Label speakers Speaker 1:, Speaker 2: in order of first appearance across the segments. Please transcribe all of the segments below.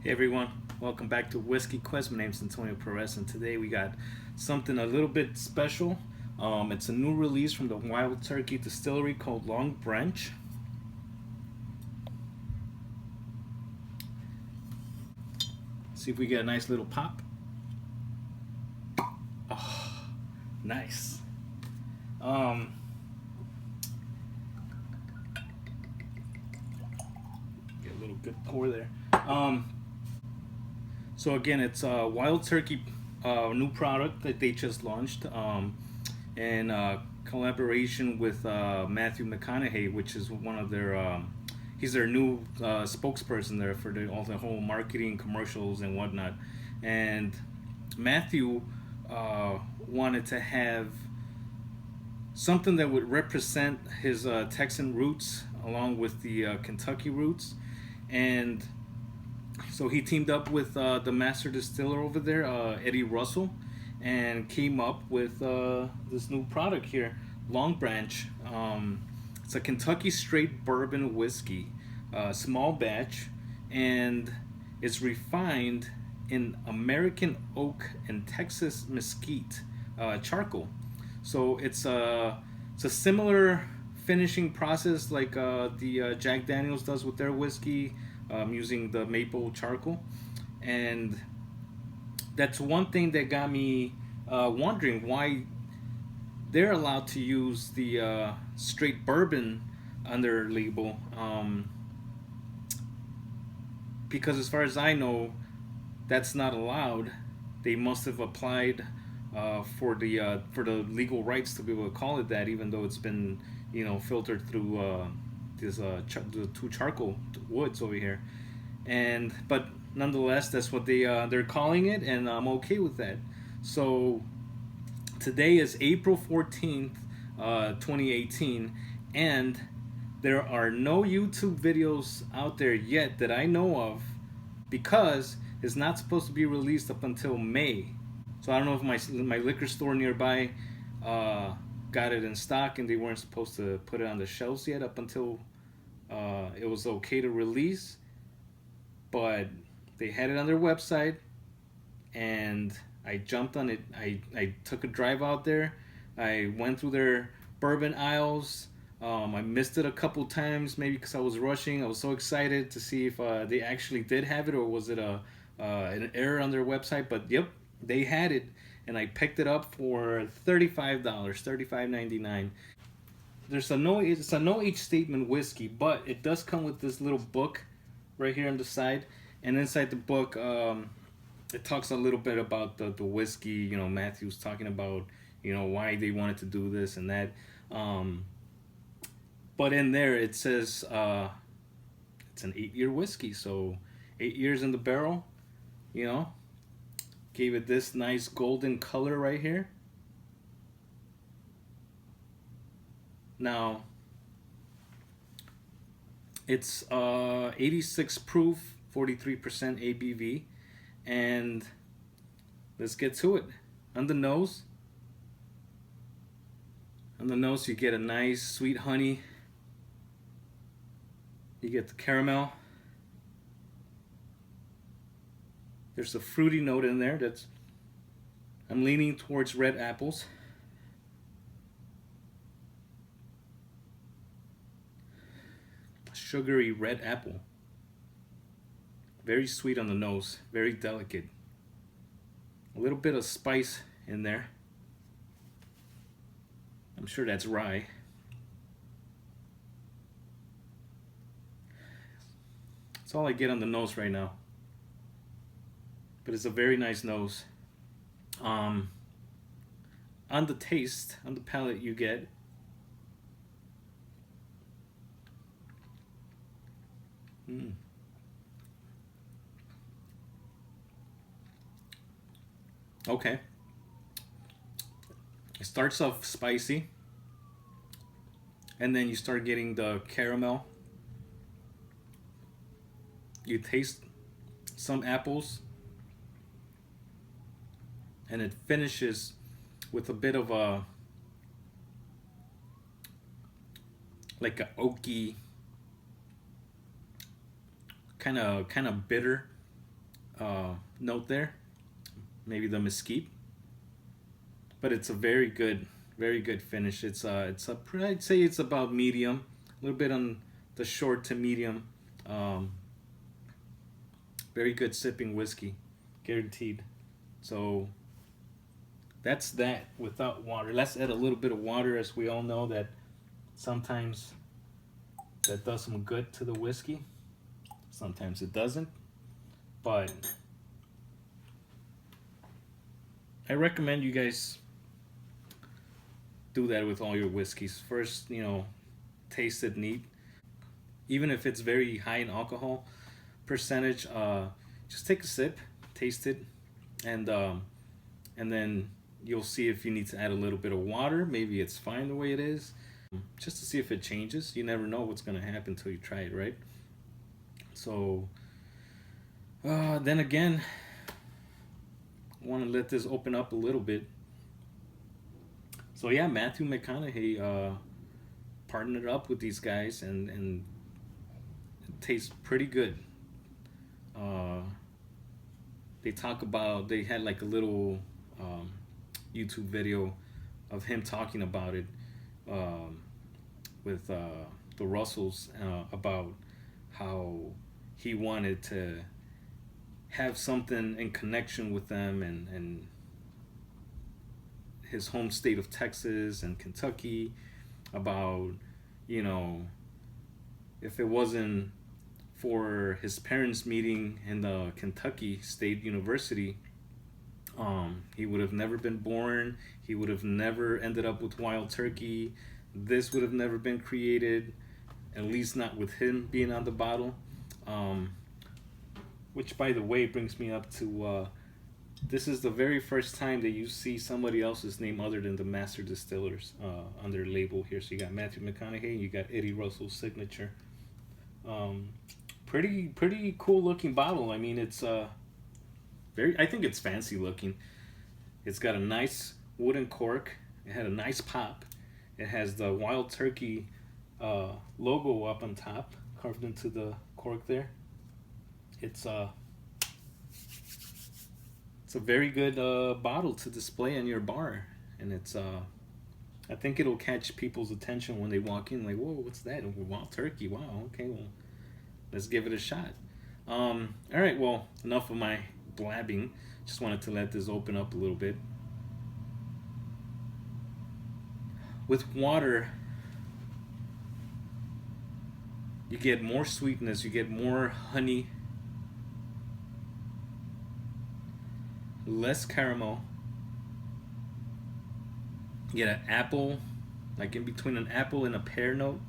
Speaker 1: Hey everyone, welcome back to Whiskey Quest. My name's Antonio Perez, and today we got something a little bit special. It's a new release from the Wild Turkey Distillery called Longbranch. See if we get a nice little pop. Oh, nice. Um, get a little good pour there. Um, so again, it's a Wild Turkey new product that they just launched. In collaboration with Matthew McConaughey, which is one of their he's their new spokesperson there for all the whole marketing commercials and whatnot. And Matthew wanted to have something that would represent his Texan roots along with the Kentucky roots, and so he teamed up with the master distiller over there, Eddie Russell, and came up with this new product here, Longbranch. It's a Kentucky straight bourbon whiskey, small batch, and it's refined in American oak and Texas mesquite charcoal. So it's a similar finishing process like the Jack Daniels does with their whiskey, using the maple charcoal, and that's one thing that got me wondering why they're allowed to use the straight bourbon on their label. Because as far as I know, that's not allowed. They must have applied for the legal rights to be able to call it that, even though it's been filtered through the two charcoal woods over here. And but nonetheless, that's what they're calling it, and I'm okay with that. So today is April 14th, 2018, and there are no YouTube videos out there yet that I know of because it's not supposed to be released up until May. So I don't know if my liquor store nearby uh, got it in stock and they weren't supposed to put it on the shelves yet up until it was okay to release, but they had it on their website, and I jumped on it. I took a drive out there. I went through their bourbon aisles. I missed it a couple times, maybe because I was rushing. I was so excited to see if they actually did have it, or was it a an error on their website. But yep, they had it, and I picked it up for $35, 35.99. There's a no It's a no age statement whiskey, but it does come with this little book right here on the side, and inside the book, it talks a little bit about the whiskey. Matthew's talking about why they wanted to do this and that. But in there it says it's an 8-year whiskey, so 8 years in the barrel. You know, gave it this nice golden color right here. Now it's 86 proof, 43% ABV, and let's get to it. On the nose, you get a nice sweet honey. You get the caramel. There's a fruity note in there I'm leaning towards red apples. Sugary red apple. Very sweet on the nose, very delicate. A little bit of spice in there. I'm sure that's rye. That's all I get on the nose right now. But it's a very nice nose. On the taste, on the palate, you get okay. It starts off spicy, and then you start getting the caramel. You taste some apples, and it finishes with a bit of a like a oaky kind of bitter note there, maybe the Mesquite, but it's a very good finish. It's a I'd say it's about medium, a little bit on the short to medium. Um, Very good sipping whiskey, guaranteed. So that's that without water. Let's add a little bit of water, as we all know that sometimes that does some good to the whiskey. Sometimes it doesn't, but I recommend you guys do that with all your whiskeys. First, taste it neat. Even if it's very high in alcohol percentage, just take a sip, taste it, and and then you'll see if you need to add a little bit of water. Maybe it's fine the way it is, just to see if it changes. You never know what's gonna happen until you try it, right? So then again, I want to let this open up a little bit. So yeah, Matthew McConaughey partnered up with these guys, and it tastes pretty good. Uh, they talk about they had like a little YouTube video of him talking about it um, with the Russells about how he wanted to have something in connection with them, and his home state of Texas and Kentucky, about, you know, if it wasn't for his parents meeting in the Kentucky State University, he would have never been born. He would have never ended up with Wild Turkey. This would have never been created, at least not with him being on the bottle. Um, which, by the way, brings me up to this is the very first time that you see somebody else's name other than the master distillers on their label here. So you got Matthew McConaughey, you got Eddie Russell's signature. Um, pretty cool looking bottle. I mean, it's I think it's fancy looking. It's got a nice wooden cork. It had a nice pop. It has the Wild Turkey logo up on top, carved into the cork there. It's it's a very good bottle to display in your bar, and it's I think it'll catch people's attention when they walk in. Like, whoa, what's that? Wild Turkey. Wow. Okay, well, let's give it a shot. All right. Well, enough of my blabbing. Just wanted to let this open up a little bit. With water, you get more sweetness. You get more honey. Less caramel. You get an apple, like in between an apple and a pear note.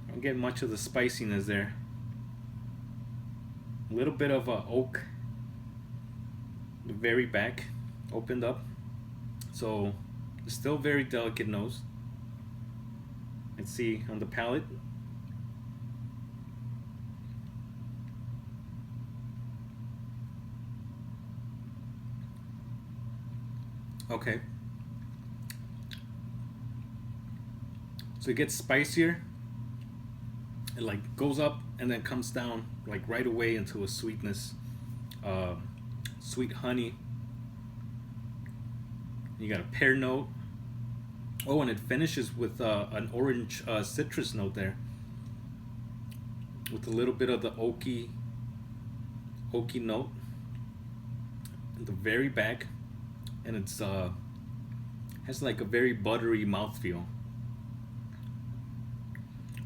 Speaker 1: I don't get much of the spiciness there. A little bit of oak, the very back, opened up. So it's still very delicate nose. Let's see on the palate. Okay. So it gets spicier. It like goes up and then comes down like right away into a sweetness, sweet honey. You got a pear note. Oh, and it finishes with an orange citrus note there, with a little bit of the oaky note at the very back, and it's has like a very buttery mouthfeel.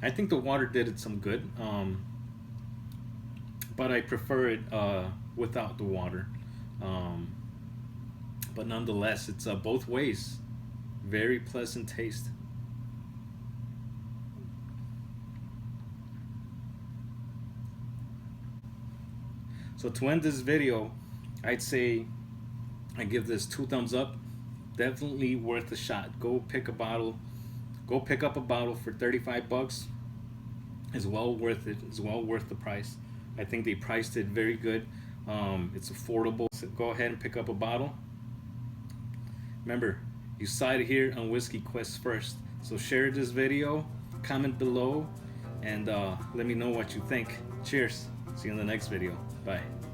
Speaker 1: I think the water did it some good, but I prefer it without the water. Um, but nonetheless, it's both ways. Very pleasant taste. So to end this video, I'd say I give this 2 thumbs up. Definitely worth a shot. Go pick a bottle. Go pick up a bottle for 35 bucks. It's well worth it. It's well worth the price. I think they priced it very good. It's affordable. So go ahead and pick up a bottle. Remember, you sided here on Whiskey Quest first. So share this video, comment below and let me know what you think. Cheers. See you in the next video. Bye.